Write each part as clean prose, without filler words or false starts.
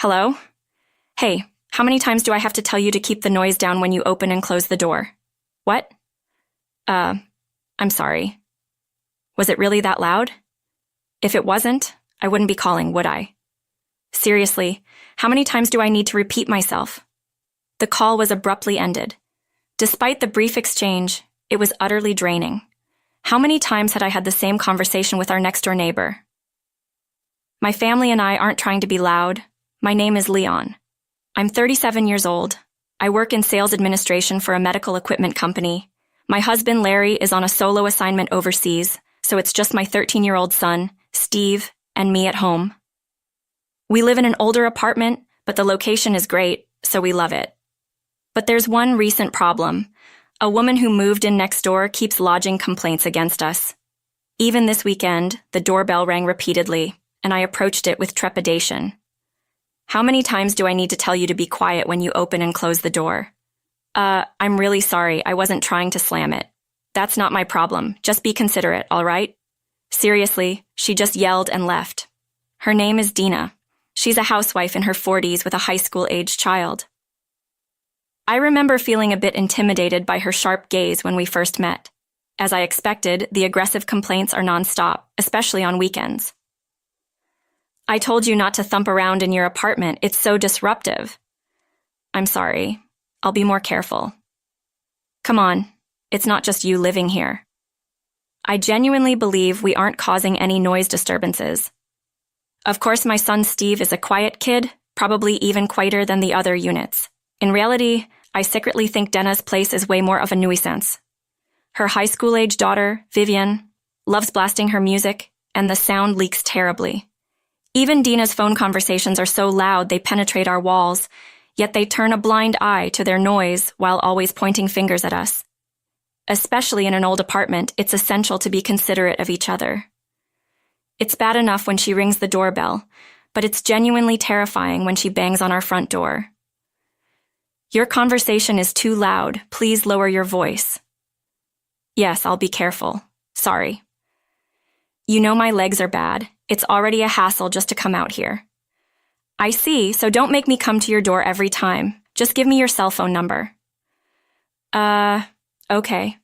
Hello? Hey, how many times do I have to tell you to keep the noise down when you open and close the door? What? I'm sorry. Was it really that loud? If it wasn't, I wouldn't be calling, would I? Seriously, how many times do I need to repeat myself? The call was abruptly ended. Despite the brief exchange, it was utterly draining. How many times had I had the same conversation with our next-door neighbor? My family and I aren't trying to be loud. My name is Leon. I'm 37 years old. I work in sales administration for a medical equipment company. My husband, Larry, is on a solo assignment overseas, so it's just my 13-year-old son, Steve, and me at home. We live in an older apartment, but the location is great, so we love it. But there's one recent problem. A woman who moved in next door keeps lodging complaints against us. Even this weekend, the doorbell rang repeatedly, and I approached it with trepidation. How many times do I need to tell you to be quiet when you open and close the door? I'm really sorry, I wasn't trying to slam it. That's not my problem, just be considerate, all right? Seriously, she just yelled and left. Her name is Dina. She's a housewife in her 40s with a high school-aged child. I remember feeling a bit intimidated by her sharp gaze when we first met. As I expected, the aggressive complaints are nonstop, especially on weekends. I told you not to thump around in your apartment, it's so disruptive. I'm sorry. I'll be more careful. Come on, it's not just you living here. I genuinely believe we aren't causing any noise disturbances. Of course, my son Steve is a quiet kid, probably even quieter than the other units. In reality, I secretly think Dina's place is way more of a nuisance. Her high school-age daughter, Vivian, loves blasting her music, and the sound leaks terribly. Even Dina's phone conversations are so loud they penetrate our walls, yet they turn a blind eye to their noise while always pointing fingers at us. Especially in an old apartment, it's essential to be considerate of each other. It's bad enough when she rings the doorbell, but it's genuinely terrifying when she bangs on our front door. Your conversation is too loud. Please lower your voice. Yes, I'll be careful. Sorry. You know my legs are bad. It's already a hassle just to come out here. I see, so don't make me come to your door every time. Just give me your cell phone number. Okay.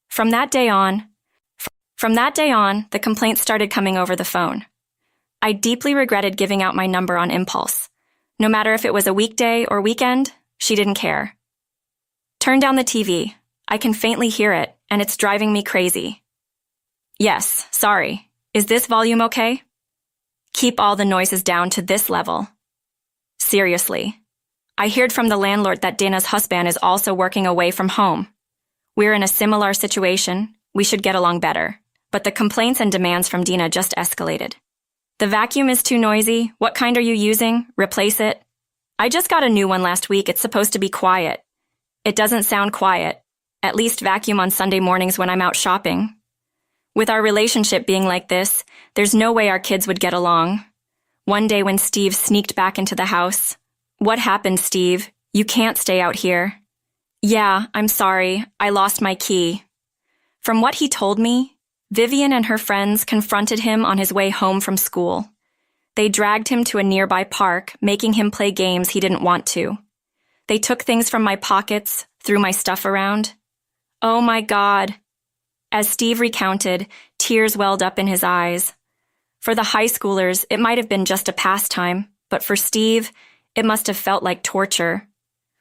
From that day on, the complaints started coming over the phone. I deeply regretted giving out my number on impulse. No matter if it was a weekday or weekend, she didn't care. Turn down the TV. I can faintly hear it, and it's driving me crazy. Yes, sorry. Is this volume okay? Keep all the noises down to this level. Seriously. I heard from the landlord that Dina's husband is also working away from home. We're in a similar situation. We should get along better. But the complaints and demands from Dina just escalated. The vacuum is too noisy. What kind are you using? Replace it. I just got a new one last week. It's supposed to be quiet. It doesn't sound quiet. At least vacuum on Sunday mornings when I'm out shopping. With our relationship being like this, there's no way our kids would get along. One day when Steve sneaked back into the house, "What happened, Steve? You can't stay out here." "Yeah, I'm sorry. I lost my key." From what he told me, Vivian and her friends confronted him on his way home from school. They dragged him to a nearby park, making him play games he didn't want to. They took things from my pockets, threw my stuff around. Oh my God. As Steve recounted, tears welled up in his eyes. For the high schoolers, it might have been just a pastime, but for Steve, it must have felt like torture.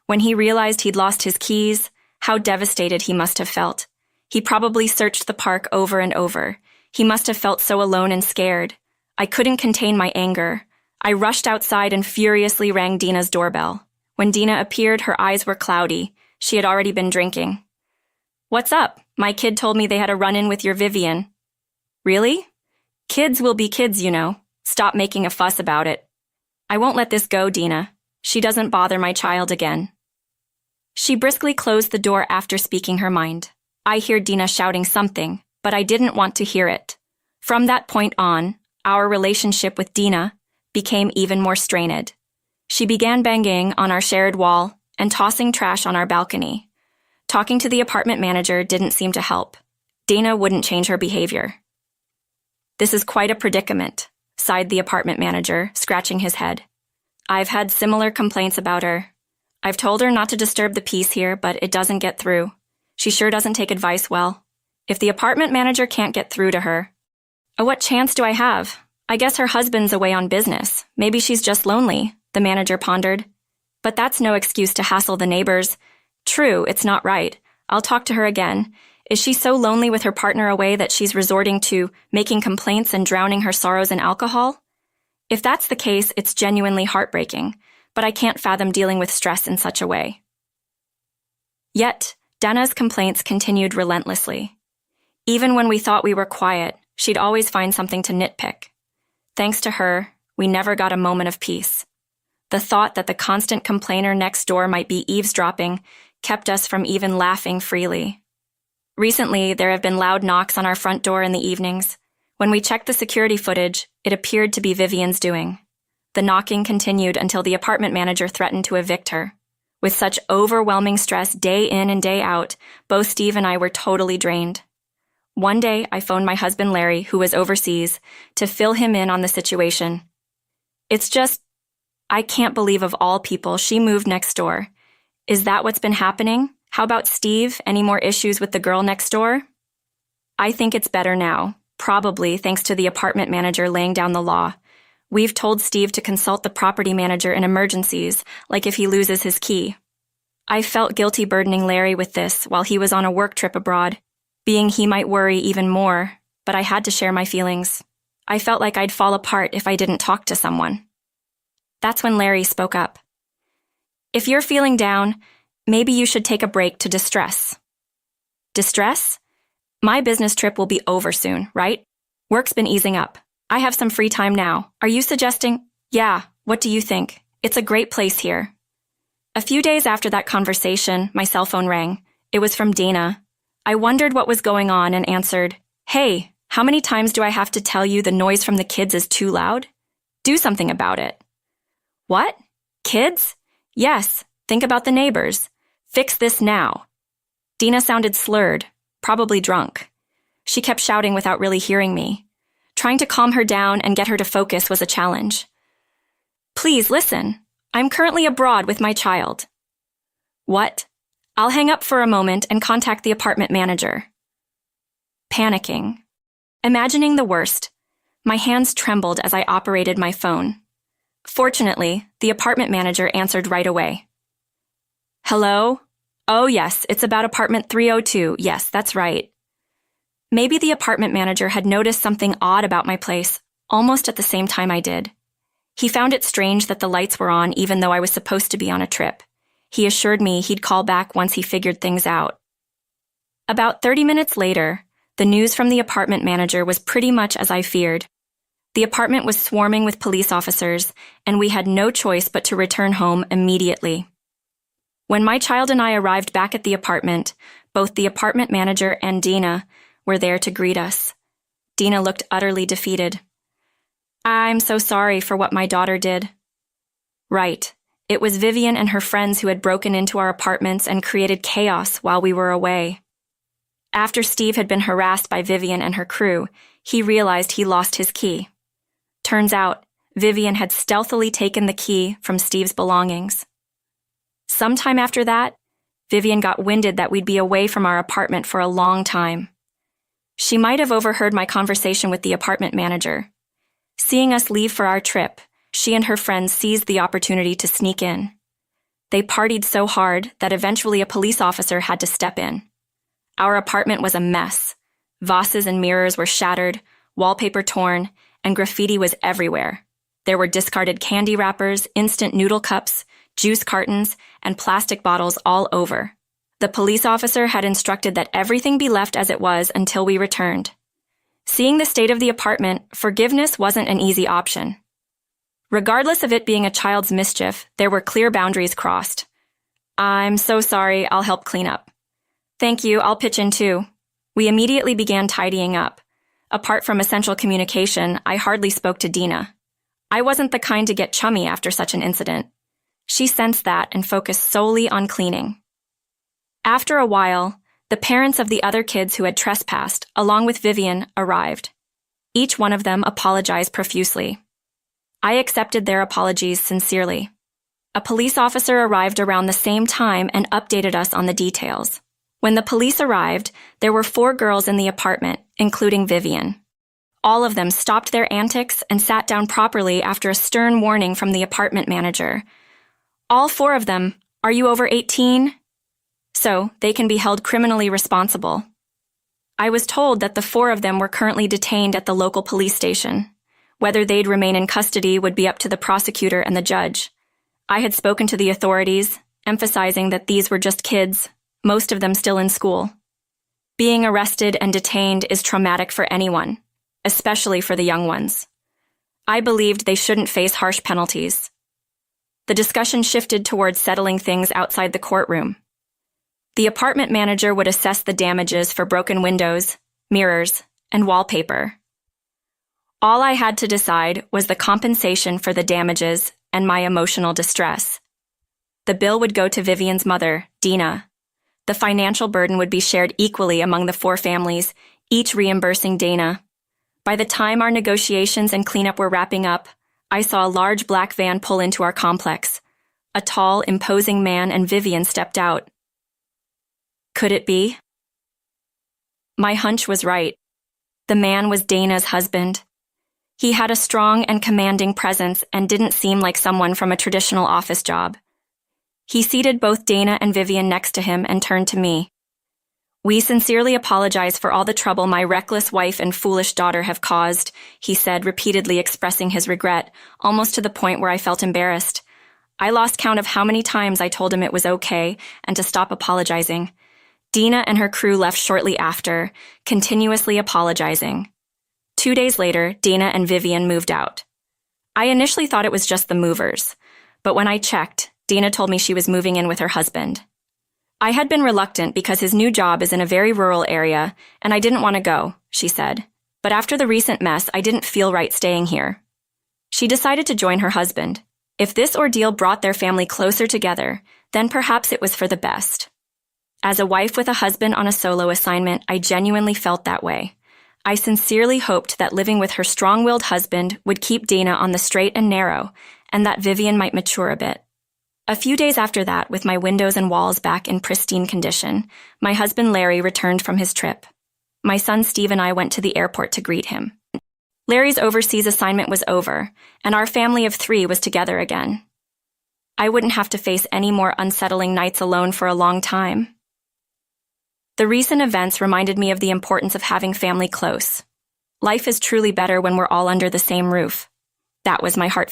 When he realized he'd lost his keys, how devastated he must have felt. He probably searched the park over and over. He must have felt so alone and scared. I couldn't contain my anger. I rushed outside and furiously rang Dina's doorbell. When Dina appeared, her eyes were cloudy. She had already been drinking. "What's up? My kid told me they had a run-in with your Vivian." "Really? Kids will be kids, you know. Stop making a fuss about it." "I won't let this go, Dina. She doesn't bother my child again." She briskly closed the door after speaking her mind. I heard Dina shouting something, but I didn't want to hear it. From that point on, our relationship with Dina became even more strained. She began banging on our shared wall and tossing trash on our balcony. Talking to the apartment manager didn't seem to help. Dina wouldn't change her behavior. "This is quite a predicament," sighed the apartment manager, scratching his head. I've had similar complaints about her. I've told her not to disturb the peace here, but it doesn't get through. She sure doesn't take advice well. If the apartment manager can't get through to her, what chance do I have? I guess her husband's away on business. Maybe she's just lonely, the manager pondered. But that's no excuse to hassle the neighbors. True, it's not right. I'll talk to her again. Is she so lonely with her partner away that she's resorting to making complaints and drowning her sorrows in alcohol? If that's the case, it's genuinely heartbreaking, but I can't fathom dealing with stress in such a way. Yet, Dana's complaints continued relentlessly. Even when we thought we were quiet, she'd always find something to nitpick. Thanks to her, we never got a moment of peace. The thought that the constant complainer next door might be eavesdropping kept us from even laughing freely. Recently, there have been loud knocks on our front door in the evenings. When we checked the security footage, it appeared to be Vivian's doing. The knocking continued until the apartment manager threatened to evict her. With such overwhelming stress day in and day out, both Steve and I were totally drained. One day, I phoned my husband Larry, who was overseas, to fill him in on the situation. It's just, I can't believe of all people she moved next door. Is that what's been happening? How about Steve? Any more issues with the girl next door? I think it's better now, probably thanks to the apartment manager laying down the law. We've told Steve to consult the property manager in emergencies, like if he loses his key. I felt guilty burdening Larry with this while he was on a work trip abroad, being he might worry even more, but I had to share my feelings. I felt like I'd fall apart if I didn't talk to someone. That's when Larry spoke up. If you're feeling down, maybe you should take a break to distress. Distress? My business trip will be over soon, right? Work's been easing up. I have some free time now. Are you suggesting? Yeah, what do you think? It's a great place here. A few days after that conversation, my cell phone rang. It was from Dana. I wondered what was going on and answered, "Hey, how many times do I have to tell you the noise from the kids is too loud? Do something about it." What? Kids? Yes, think about the neighbors. Fix this now. Dina sounded slurred, probably drunk. She kept shouting without really hearing me. Trying to calm her down and get her to focus was a challenge. Please listen. I'm currently abroad with my child. What? I'll hang up for a moment and contact the apartment manager. Panicking. Imagining the worst. My hands trembled as I operated my phone. Fortunately, the apartment manager answered right away. Hello? Oh yes, it's about apartment 302. Yes, that's right. Maybe the apartment manager had noticed something odd about my place, almost at the same time I did. He found it strange that the lights were on even though I was supposed to be on a trip. He assured me he'd call back once he figured things out. About 30 minutes later, the news from the apartment manager was pretty much as I feared. The apartment was swarming with police officers, and we had no choice but to return home immediately. When my child and I arrived back at the apartment, both the apartment manager and Dina were there to greet us. Dina looked utterly defeated. I'm so sorry for what my daughter did. Right. It was Vivian and her friends who had broken into our apartments and created chaos while we were away. After Steve had been harassed by Vivian and her crew, he realized he lost his key. Turns out, Vivian had stealthily taken the key from Steve's belongings. Sometime after that, Vivian got winded that we'd be away from our apartment for a long time. She might have overheard my conversation with the apartment manager. Seeing us leave for our trip, she and her friends seized the opportunity to sneak in. They partied so hard that eventually a police officer had to step in. Our apartment was a mess. Vases and mirrors were shattered, wallpaper torn, and graffiti was everywhere. There were discarded candy wrappers, instant noodle cups, juice cartons, and plastic bottles all over. The police officer had instructed that everything be left as it was until we returned. Seeing the state of the apartment, forgiveness wasn't an easy option. Regardless of it being a child's mischief, there were clear boundaries crossed. I'm so sorry, I'll help clean up. Thank you, I'll pitch in too. We immediately began tidying up. Apart from essential communication, I hardly spoke to Dina. I wasn't the kind to get chummy after such an incident. She sensed that and focused solely on cleaning. After a while, the parents of the other kids who had trespassed, along with Vivian, arrived. Each one of them apologized profusely. I accepted their apologies sincerely. A police officer arrived around the same time and updated us on the details. When the police arrived, there were 4 girls in the apartment, including Vivian. All of them stopped their antics and sat down properly after a stern warning from the apartment manager. All 4 of them, "Are you over 18? So they can be held criminally responsible. I was told that the 4 of them were currently detained at the local police station. Whether they'd remain in custody would be up to the prosecutor and the judge. I had spoken to the authorities, emphasizing that these were just kids, most of them still in school. Being arrested and detained is traumatic for anyone, especially for the young ones. I believed they shouldn't face harsh penalties. The discussion shifted towards settling things outside the courtroom. The apartment manager would assess the damages for broken windows, mirrors, and wallpaper. All I had to decide was the compensation for the damages and my emotional distress. The bill would go to Vivian's mother, Dina. The financial burden would be shared equally among the 4 families, each reimbursing Dana. By the time our negotiations and cleanup were wrapping up, I saw a large black van pull into our complex. A tall, imposing man and Vivian stepped out. Could it be? My hunch was right. The man was Dana's husband. He had a strong and commanding presence and didn't seem like someone from a traditional office job. He seated both Dana and Vivian next to him and turned to me. "We sincerely apologize for all the trouble my reckless wife and foolish daughter have caused," he said, repeatedly expressing his regret, almost to the point where I felt embarrassed. I lost count of how many times I told him it was okay and to stop apologizing. Dina and her crew left shortly after, continuously apologizing. 2 days later, Dana and Vivian moved out. I initially thought it was just the movers, but when I checked, Dina told me she was moving in with her husband. I had been reluctant because his new job is in a very rural area, and I didn't want to go, she said. But after the recent mess, I didn't feel right staying here. She decided to join her husband. If this ordeal brought their family closer together, then perhaps it was for the best. As a wife with a husband on a solo assignment, I genuinely felt that way. I sincerely hoped that living with her strong-willed husband would keep Dana on the straight and narrow, and that Vivian might mature a bit. A few days after that, with my windows and walls back in pristine condition, my husband Larry returned from his trip. My son Steve and I went to the airport to greet him. Larry's overseas assignment was over, and our family of 3 was together again. I wouldn't have to face any more unsettling nights alone for a long time. The recent events reminded me of the importance of having family close. Life is truly better when we're all under the same roof. That was my heartfelt